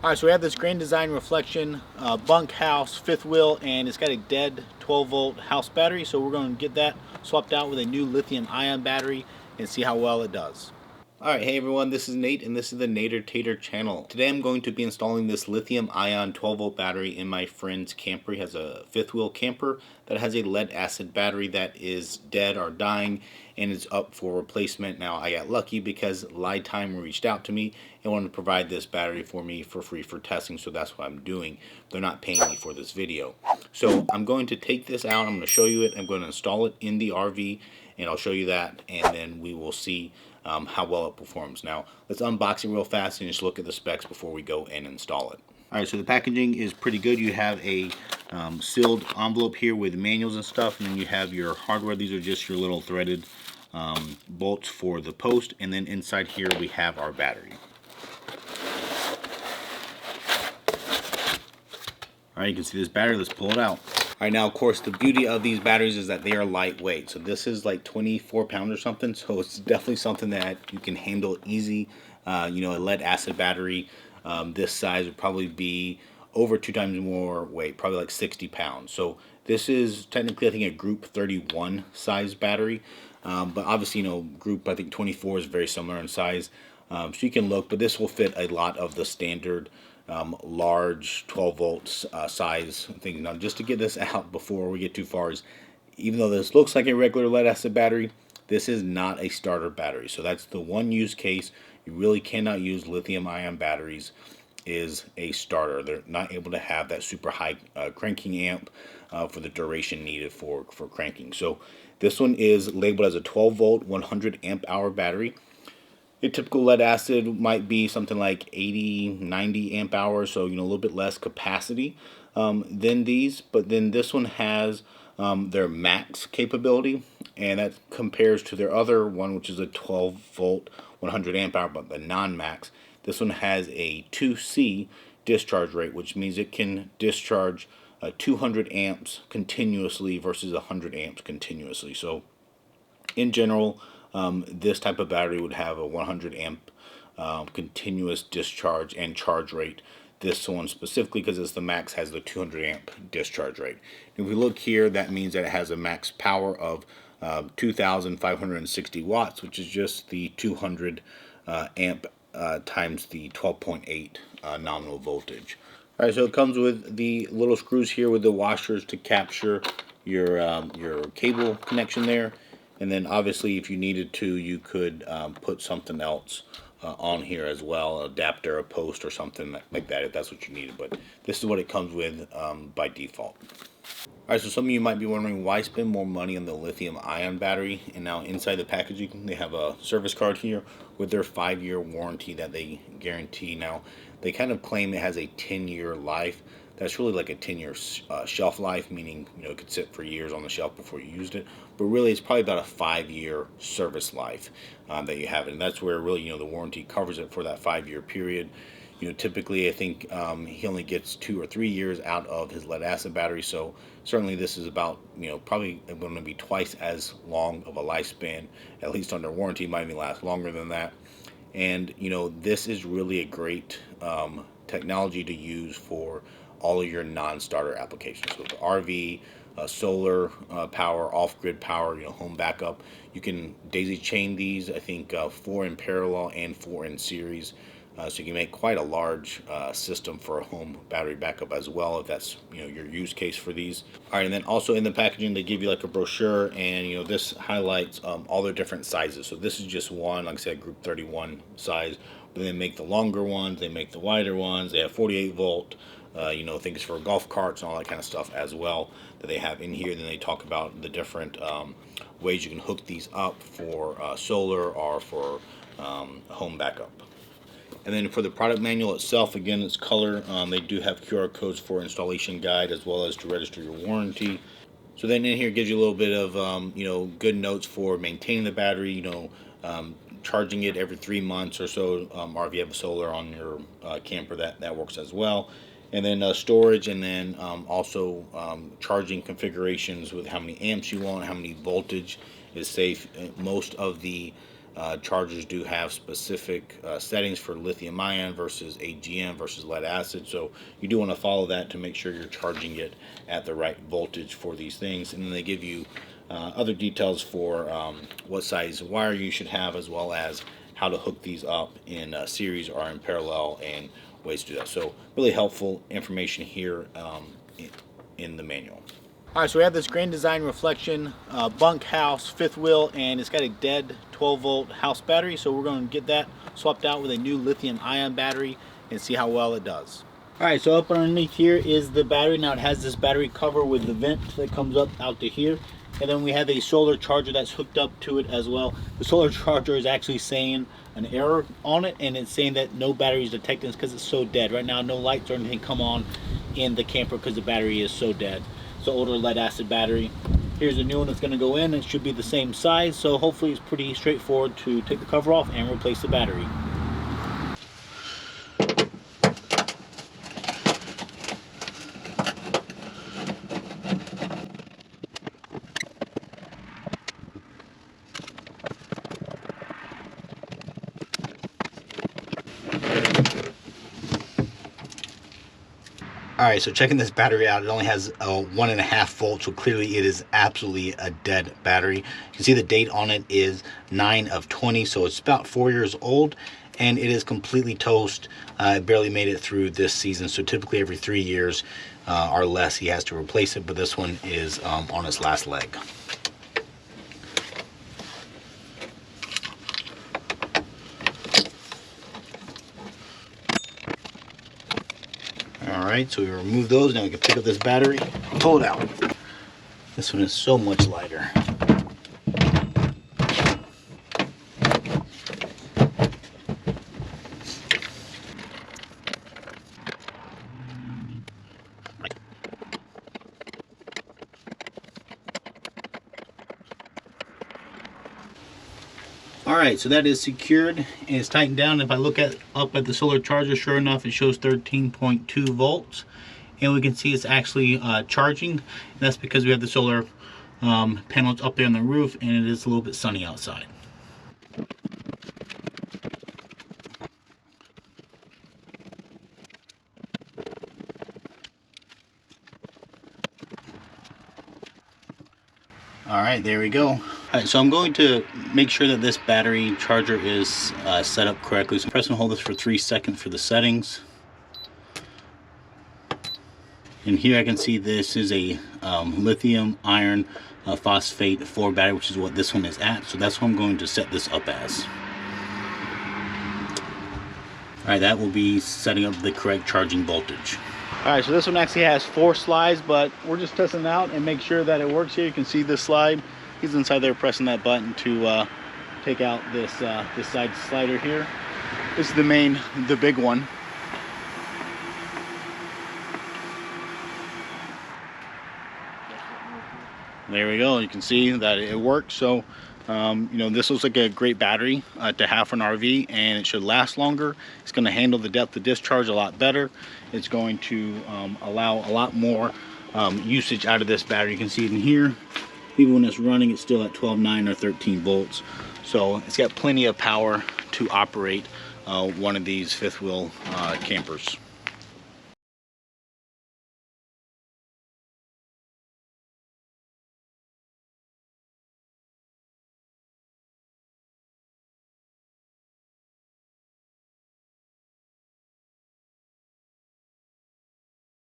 Alright, so we have this Grand Design Reflection bunk house, fifth wheel, and it's got a dead 12 volt house battery. So we're going to get that swapped out with a new lithium ion battery and see how well it does. Alright, hey everyone, this is Nate and this is the Nader Tater channel. Today I'm going to be installing this lithium ion 12 volt battery in my friend's camper. He has a fifth wheel camper that has a lead acid battery that is dead or dying and is up for replacement. Now I got lucky because LiTime reached out to me and wanted to provide this battery for me for free for testing, so that's what I'm doing. They're not paying me for this video. So I'm going to take this out, I'm going to show you it, I'm going to install it in the RV and I'll show you that, and then we will see how well it performs. Now let's unbox it real fast and just look at the specs before we go and install it. Alright, so the packaging is pretty good. You have a sealed envelope here with manuals and stuff, and then you have your hardware. These are just your little threaded bolts for the post, and then inside here we have our battery. Alright, you can see this battery. Let's pull it out. Alright, now of course the beauty of these batteries is that they are lightweight. So this is like 24 pounds or something, so it's definitely something that you can handle easy. You know, a lead acid battery this size would probably be over 2 times more weight, probably like 60 pounds. So this is technically, I think, a group 31 size battery, but obviously, you know, group, I think 24 is very similar in size. So you can look, but this will fit a lot of the standard large 12 volts size things. Now, just to get this out before we get too far, is even though this looks like a regular lead acid battery, this is not a starter battery. So that's the one use case you really cannot use lithium ion batteries, is a starter. They're not able to have that super high cranking amp for the duration needed for cranking. So this one is labeled as a 12 volt 100 amp hour battery. A typical lead acid might be something like 80, 90 amp hours, so you know, a little bit less capacity than these. But then this one has their max capability, and that compares to their other one, which is a 12 volt 100 amp hour, but the non-max. This one has a 2C discharge rate, which means it can discharge 200 amps continuously versus 100 amps continuously. So in general, this type of battery would have a 100 amp continuous discharge and charge rate. This one specifically, because it's the max, has the 200 amp discharge rate. If we look here, that means that it has a max power of 2,560 watts, which is just the 200 amp times the 12.8 nominal voltage. Alright, so it comes with the little screws here with the washers to capture your cable connection there. And then obviously if you needed to, you could put something else on here as well, an adapter, a post, or something like that if that's what you needed. But this is what it comes with by default. Alright, so some of you might be wondering, why spend more money on the lithium ion battery? And now inside the packaging they have a service card here with their 5-year warranty that they guarantee. Now they kind of claim it has a 10-year life. That's really like a 10-year shelf life, meaning, you know, it could sit for years on the shelf before you used it. But really, it's probably about a 5-year service life that you have it. And that's where really, you know, the warranty covers it for that 5-year period. You know, typically I think he only gets 2 or 3 years out of his lead acid battery. So certainly this is about, you know, probably going to be twice as long of a lifespan, at least under warranty. Might even last longer than that. And, you know, this is really a great technology to use for all of your non-starter applications. So the RV, solar power, off-grid power, you know, home backup. You can daisy chain these, I think 4 in parallel and 4 in series. So you can make quite a large system for a home battery backup as well, if that's, you know, your use case for these. All right, and then also in the packaging they give you like a brochure, and you know, this highlights all their different sizes. So this is just one, like I said, group 31 size. But they make the longer ones, they make the wider ones. They have 48 volt. You know, things for golf carts and all that kind of stuff as well that they have in here. Then they talk about the different ways you can hook these up for solar or for home backup. And then for the product manual itself, again, it's color. They do have QR codes for installation guide as well as to register your warranty. So then in here it gives you a little bit of you know, good notes for maintaining the battery. You know, charging it every 3 months or so, or if you have solar on your camper, that works as well. And then storage, and then also charging configurations with how many amps you want, how many voltage is safe. Most of the chargers do have specific settings for lithium ion versus AGM versus lead acid, so you do want to follow that to make sure you're charging it at the right voltage for these things. And then they give you other details for what size wire you should have, as well as how to hook these up in series or in parallel, and ways to do that. So really helpful information here in the manual. All right, so we have this Grand Design Reflection bunkhouse fifth wheel, and it's got a dead 12-volt house battery. So we're going to get that swapped out with a new lithium-ion battery and see how well it does. All right, so up underneath here is the battery. Now it has this battery cover with the vent that comes up out to here. And then we have a solar charger that's hooked up to it as well. The solar charger is actually saying an error on it, and it's saying that no battery is detected because it's so dead. Right now, no lights or anything come on in the camper because the battery is so dead. It's an older lead acid battery. Here's a new one that's going to go in. It should be the same size, so hopefully it's pretty straightforward to take the cover off and replace the battery. Alright, so checking this battery out, it only has a 1.5 volts, so clearly it is absolutely a dead battery. You can see the date on it is 9/20, so it's about 4 years old, and it is completely toast. It barely made it through this season, so typically every 3 years or less he has to replace it, but this one is on its last leg. Alright, so we remove those. Now we can pick up this battery and pull it out. This one is so much lighter. Alright, so that is secured and it's tightened down. If I look up at the solar charger, sure enough, it shows 13.2 volts. And we can see it's actually charging. And that's because we have the solar panels up there on the roof, and it is a little bit sunny outside. Alright, there we go. Alright, so I'm going to make sure that this battery charger is set up correctly. So press and hold this for 3 seconds for the settings. And here I can see this is a lithium iron phosphate 4 battery, which is what this one is at. So that's what I'm going to set this up as. Alright, that will be setting up the correct charging voltage. Alright, so this one actually has 4 slides, but we're just testing it out and make sure that it works here. You can see this slide. He's inside there pressing that button to take out this this side slider here. This is the big one. There we go. You can see that it works. So you know, this looks like a great battery to have for an RV, and it should last longer. It's going to handle the depth of discharge a lot better. It's going to allow a lot more usage out of this battery. You can see it in here. Even when it's running, it's still at 12.9 or 13 volts. So it's got plenty of power to operate one of these fifth wheel campers.